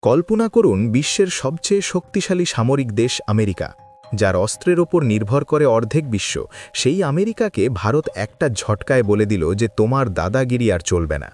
কল্পনা করুন বিশ্বের সবচেয়ে শক্তিশালী সামরিক দেশ আমেরিকা, যার অস্ত্রের ওপর নির্ভর করে অর্ধেক বিশ্ব। সেই আমেরিকাকে ভারত একটা ঝটকায় বলে দিল যে তোমার দাদাগিরি আর চলবে না।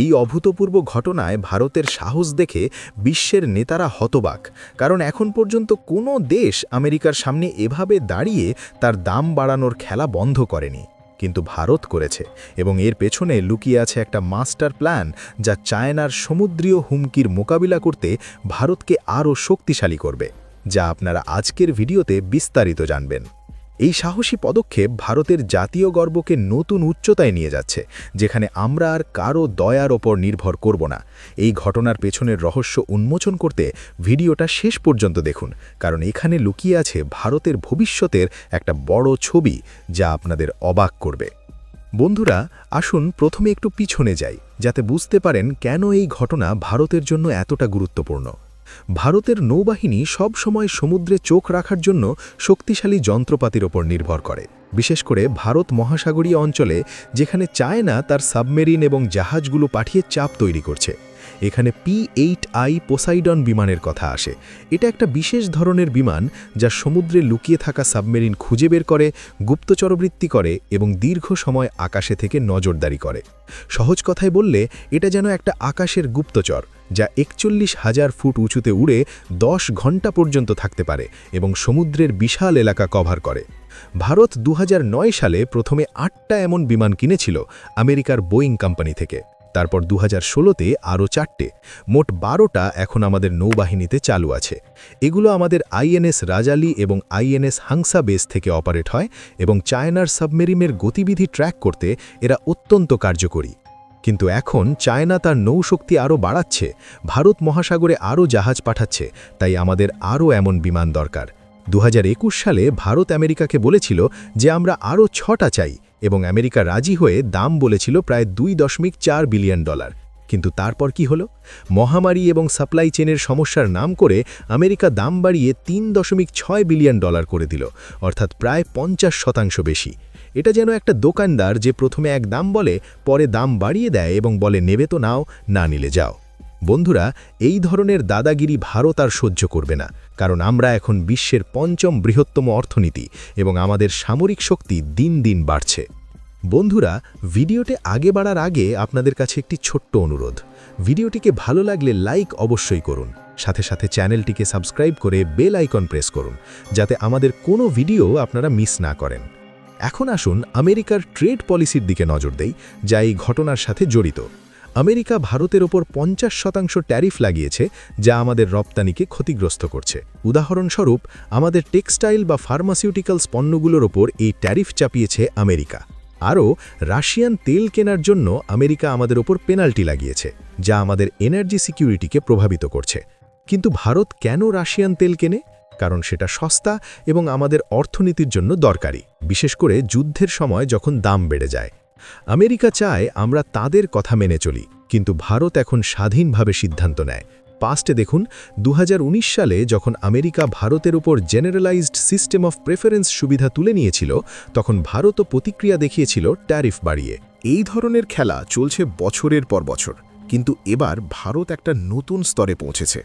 এই অভূতপূর্ব ঘটনায় ভারতের সাহস দেখে বিশ্বের নেতারা হতবাক, কারণ এখন পর্যন্ত কোনো দেশ আমেরিকার সামনে এভাবে দাঁড়িয়ে তার দাম বাড়ানোর খেলা বন্ধ করেনি। কিন্তু ভারত করেছে, এবং এর পেছনে লুকিয়ে আছে একটা মাস্টার প্ল্যান, যা চায়নার সমুদ্রীয় হুমকির মোকাবিলা করতে ভারতকে আরও শক্তিশালী করবে, যা আপনারা আজকের ভিডিওতে বিস্তারিত জানবেন। এই সাহসী পদক্ষেপ ভারতের জাতীয় গর্বকে নতুন উচ্চতায় নিয়ে যাচ্ছে, যেখানে আমরা আর কারও দয়ার ওপর নির্ভর করব না। এই ঘটনার পেছনের রহস্য উন্মোচন করতে ভিডিওটা শেষ পর্যন্ত দেখুন, কারণ এখানে লুকিয়ে আছে ভারতের ভবিষ্যতের একটা বড় ছবি, যা আপনাদের অবাক করবে। বন্ধুরা, আসুন প্রথমে একটু পিছনে যাই, যাতে বুঝতে পারেন কেন এই ঘটনা ভারতের জন্য এতটা গুরুত্বপূর্ণ। ভারতের নৌবাহিনী সব সময় সমুদ্রে চোখ রাখার জন্য শক্তিশালী যন্ত্রপাতির ওপর নির্ভর করে, বিশেষ করে ভারত মহাসাগরীয় অঞ্চলে, যেখানে চায়না তার সাবমেরিন এবং জাহাজগুলো পাঠিয়ে চাপ তৈরি করছে। এখানে P-8I পোসাইডন বিমানের কথা আসে। এটা একটা বিশেষ ধরনের বিমান, যা সমুদ্রে লুকিয়ে থাকা সাবমেরিন খুঁজে বের করে, গুপ্তচরবৃত্তি করে এবং দীর্ঘ সময় আকাশে থেকে নজরদারি করে। সহজ কথায় বললে, এটা যেন একটা আকাশের গুপ্তচর, যা 41,000 ফুট উঁচুতে উড়ে 10 ঘন্টা পর্যন্ত থাকতে পারে এবং সমুদ্রের বিশাল এলাকা কভার করে। ভারত 2009 সালে প্রথমে 8টা এমন বিমান কিনেছিল আমেরিকার বোয়িং কোম্পানি থেকে। তারপর 2016-তে আরও 4টে, মোট 12টা এখন আমাদের নৌবাহিনীতে চালু আছে। এগুলো আমাদের INS রাজালি এবং INS হাংসা বেস থেকে অপারেট হয়, এবং চায়নার সাবমেরিনের গতিবিধি ট্র্যাক করতে এরা অত্যন্ত কার্যকরী। কিন্তু এখন চায়না তার নৌশক্তি আরও বাড়াচ্ছে, ভারত মহাসাগরে আরও জাহাজ পাঠাচ্ছে, তাই আমাদের আরও এমন বিমান দরকার। 2021 সালে ভারত আমেরিকাকে বলেছিল যে আমরা আরও 6টা চাই, এবং আমেরিকা রাজি হয়ে দাম বলেছিল প্রায় $2.4 বিলিয়ন। কিন্তু তারপর কি হলো? মহামারী এবং সাপ্লাই চেনের সমস্যার নাম করে আমেরিকা দাম বাড়িয়ে $3.6 বিলিয়ন করে দিল, অর্থাৎ প্রায় 50% বেশি। এটা যেন একটা দোকানদার যে প্রথমে এক দাম বলে, পরে দাম বাড়িয়ে দেয় এবং বলে নেবে তো নাও, না নিলে যাও। বন্ধুরা, এই ধরনের দাদাগিরি ভারত আর সহ্য করবে না, কারণ আমরা এখন বিশ্বের 5ম বৃহত্তম অর্থনীতি এবং আমাদের সামরিক শক্তি দিন দিন বাড়ছে। বন্ধুরা, ভিডিওতে আগে বাড়ার আগে আপনাদের কাছে একটি ছোট্ট অনুরোধ। ভিডিওটিকে ভালো লাগলে লাইক অবশ্যই করুন, সাথে সাথে চ্যানেলটিকে সাবস্ক্রাইব করে বেল আইকন প্রেস করুন, যাতে আমাদের কোনো ভিডিও আপনারা মিস না করেন। এখন আসুন আমেরিকার ট্রেড পলিসির দিকে নজর দেই, যা এই ঘটনার সাথে জড়িত। আমেরিকা ভারতের ওপর 50% ট্যারিফ লাগিয়েছে, যা আমাদের রপ্তানিকে ক্ষতিগ্রস্ত করছে। উদাহরণস্বরূপ, আমাদের টেক্সটাইল বা ফার্মাসিউটিক্যালস পণ্যগুলোর ওপর এই ট্যারিফ চাপিয়েছে আমেরিকা। আরও রাশিয়ান তেল কেনার জন্য আমেরিকা আমাদের ওপর পেনাল্টি লাগিয়েছে, যা আমাদের এনার্জি সিকিউরিটিকে প্রভাবিত করছে। কিন্তু ভারত কেন রাশিয়ান তেল কেনে? কারণ সেটা সস্তা এবং আমাদের অর্থনীতির জন্য দরকারি, বিশেষ করে যুদ্ধের সময় যখন দাম বেড়ে যায়। আমেরিকা চায় আমরা তাদের কথা মেনে চলি, কিন্তু ভারত এখন স্বাধীনভাবে সিদ্ধান্ত নেয়। পাস্টে দেখুন, 2019 সালে যখন আমেরিকা ভারতের উপর জেনারেলাইজড সিস্টেম অফ প্রেফারেন্স সুবিধা তুলে নিয়েছিল, তখন ভারতও প্রতিক্রিয়া দেখিয়েছিল ট্যারিফ বাড়িয়ে। এই ধরনের খেলা চলছে বছরের পর বছর, কিন্তু এবার ভারত একটা নতুন স্তরে পৌঁছেছে।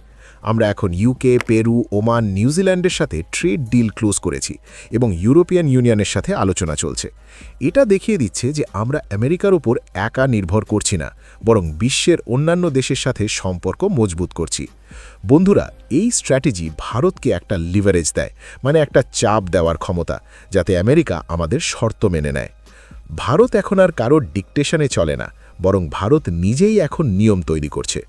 আমরা এখন UK, পেরু, ওমান, নিউজিল্যান্ডের সাথে ট্রেড ডিল ক্লোজ করেছি এবং ইউরোপিয়ান ইউনিয়নের সাথে আলোচনা চলছে। এটা দেখিয়ে দিচ্ছে যে আমরা আমেরিকার ওপর একা নির্ভর করছি না, বরং বিশ্বের অন্যান্য দেশের সাথে সম্পর্ক মজবুত করছি। বন্ধুরা, এই স্ট্র্যাটেজি ভারতকে একটা লিভারেজ দেয়, মানে একটা চাপ দেওয়ার ক্ষমতা, যাতে আমেরিকা আমাদের শর্ত মেনে নেয়। ভারত এখন আর কারোর ডিকটেশনে চলে না, বরং ভারত নিজেই এখন নিয়ম তৈরি করছে।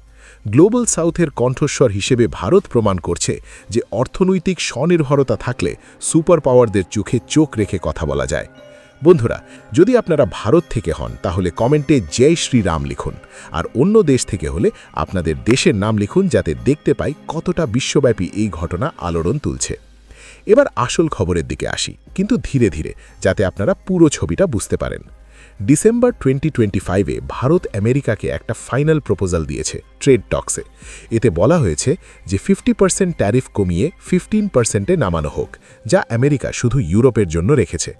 গ্লোবাল সাউথের কণ্ঠস্বর হিসেবে ভারত প্রমাণ করছে যে অর্থনৈতিক স্বনির্ভরতা থাকলে সুপার পাওয়ারদের চোখে চোখ রেখে কথা বলা যায়। বন্ধুরা, যদি আপনারা ভারত থেকে হন, তাহলে কমেন্টে জয় শ্রীরাম লিখুন, আর অন্য দেশ থেকে হলে আপনাদের দেশের নাম লিখুন, যাতে দেখতে পাই কতটা বিশ্বব্যাপী এই ঘটনা আলোড়ন তুলছে। এবার আসল খবরের দিকে আসি, কিন্তু ধীরে ধীরে, যাতে আপনারা পুরো ছবিটা বুঝতে পারেন। ডিসেম্বর 2025-এ ভারত আমেরিকাকে একটা ফাইনাল প্রপোজাল দিয়েছে ট্রেড টক্সে। এতে বলা হয়েছে যে 50% ট্যারিফ কমিয়ে 15%-এ নামানো হোক, যা আমেরিকা শুধু ইউরোপের জন্য রেখেছে।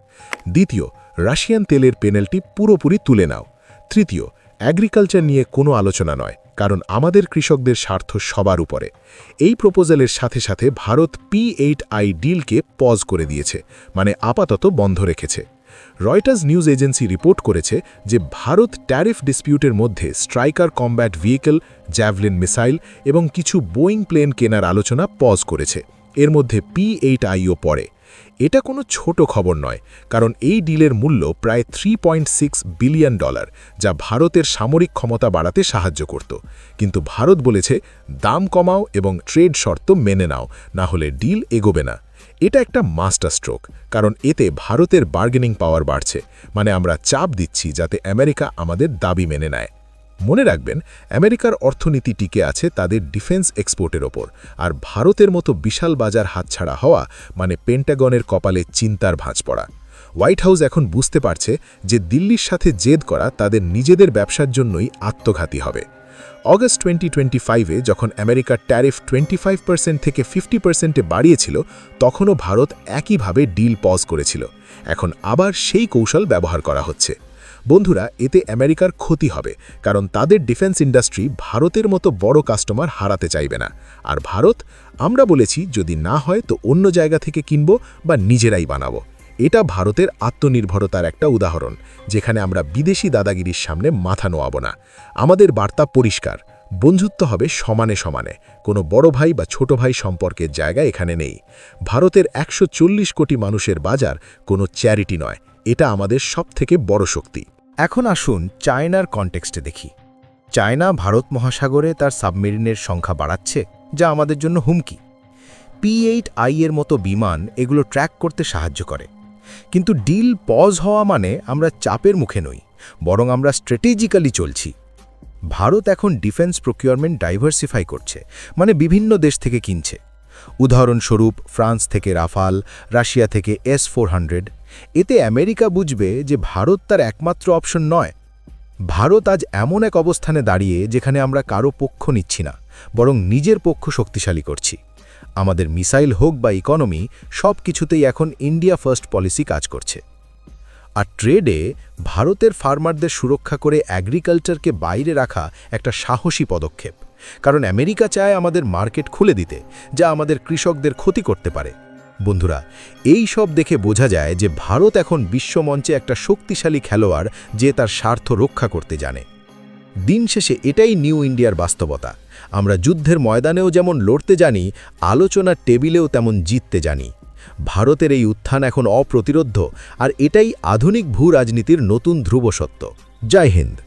দ্বিতীয়, রাশিয়ান তেলের পেনাল্টি পুরোপুরি তুলে নাও। তৃতীয়, অ্যাগ্রিকালচার নিয়ে কোনো আলোচনা নয়, কারণ আমাদের কৃষকদের স্বার্থ সবার উপরে। এই প্রপোজালের সাথে সাথে ভারত P8I ডিলকে পজ করে দিয়েছে, মানে আপাতত বন্ধ রেখেছে। রয়টার্স নিউজ এজেন্সি রিপোর্ট করেছে যে ভারত ট্যারিফ ডিসপিউটের মধ্যে striker combat vehicle, javelin missile এবং কিছু বোয়িং প্লেন কেনার আলোচনা পজ করেছে। এর মধ্যে P8Iও পড়ে। এটা কোনো ছোট খবর নয়, কারণ এই ডিলের মূল্য প্রায় $3.6 বিলিয়ন, যা ভারতের সামরিক ক্ষমতা বাড়াতে সাহায্য করত। কিন্তু ভারত বলেছে দাম কমাও এবং ট্রেড শর্ত মেনে নাও, না হলে ডিল এগোবে না। এটা একটা মাস্টার স্ট্রোক, কারণ এতে ভারতের বার্গেনিং পাওয়ার বাড়ছে, মানে আমরা চাপ দিচ্ছি যাতে আমেরিকা আমাদের দাবি মেনে নেয়। মনে রাখবেন, আমেরিকার অর্থনীতি টিকে আছে তাদের ডিফেন্স এক্সপোর্টের ওপর, আর ভারতের মতো বিশাল বাজার হাতছাড়া হওয়া মানে পেন্টাগনের কপালে চিন্তার ভাঁজ পড়া। হোয়াইট হাউস এখন বুঝতে পারছে যে দিল্লির সাথে জেদ করা তাদের নিজেদের ব্যবসার জন্যই আত্মঘাতী হবে। অগস্ট 2025-এ যখন আমেরিকার ট্যারিফ 25% থেকে 50%-এ বাড়িয়েছিল, তখনও ভারত একইভাবে ডিল পজ করেছিল। এখন আবার সেই কৌশল ব্যবহার করা হচ্ছে। বন্ধুরা, এতে আমেরিকার ক্ষতি হবে, কারণ তাদের ডিফেন্স ইন্ডাস্ট্রি ভারতের মতো বড় কাস্টমার হারাতে চাইবে না। আর ভারত, আমরা বলেছি যদি না হয় তো অন্য জায়গা থেকে কিনব বা নিজেরাই বানাবো। এটা ভারতের আত্মনির্ভরতার একটা উদাহরণ, যেখানে আমরা বিদেশি দাদাগিরির সামনে মাথা নোয়াব না। আমাদের বার্তা পরিষ্কার, বন্ধুত্ব হবে সমানে সমানে, কোনো বড় ভাই বা ছোট ভাই সম্পর্কের জায়গা এখানে নেই। ভারতের 140 কোটি মানুষের বাজার কোনো চ্যারিটি নয়, এটা আমাদের সবথেকে বড় শক্তি। এখন আসুন চায়নার কনটেক্সটে দেখি। চায়না ভারত মহাসাগরে তার সাবমেরিনের সংখ্যা বাড়াচ্ছে, যা আমাদের জন্য হুমকি। P8I এর মতো বিমান এগুলো ট্র্যাক করতে সাহায্য করে। কিন্তু ডিল পজ হওয়া মানে আমরা চাপের মুখে নই, বরং আমরা স্ট্র্যাটেজিক্যালি চলছি। ভারত এখন ডিফেন্স প্রকিউরমেন্ট ডাইভার্সিফাই করছে, মানে বিভিন্ন দেশ থেকে কিনছে। উদাহরণস্বরূপ ফ্রান্স থেকে রাফাল, রাশিয়া থেকে S-400। এতে আমেরিকা বুঝবে যে ভারত তার একমাত্র অপশন নয়। ভারত আজ এমন এক অবস্থানে দাঁড়িয়ে যেখানে আমরা কারো পক্ষ নিচ্ছি না, বরং নিজের পক্ষ শক্তিশালী করছি। আমাদের মিসাইল হোক বা ইকোনমি, সব কিছুতেই এখন ইন্ডিয়া ফার্স্ট পলিসি কাজ করছে। আর ট্রেডে ভারতের ফার্মারদের সুরক্ষা করে অ্যাগ্রিকালচারকে বাইরে রাখা একটা সাহসী পদক্ষেপ, কারণ আমেরিকা চায় আমাদের মার্কেট খুলে দিতে, যা আমাদের কৃষকদের ক্ষতি করতে পারে। বন্ধুরা, এই সব দেখে বোঝা যায় যে ভারত এখন বিশ্বমঞ্চে একটা শক্তিশালী খেলোয়াড়, যে তার স্বার্থ রক্ষা করতে জানে। দিন শেষে এটাই নিউ ইন্ডিয়ার বাস্তবতা। আমরা যুদ্ধের ময়দানেও যেমন লড়তে জানি, আলোচনার টেবিলেও তেমন জিততে জানি। ভারতের এই উত্থান এখন অপ্রতিরোধ্য, আর এটাই আধুনিক ভূ রাজনীতির নতুন ধ্রুব সত্য। জয় হিন্দ।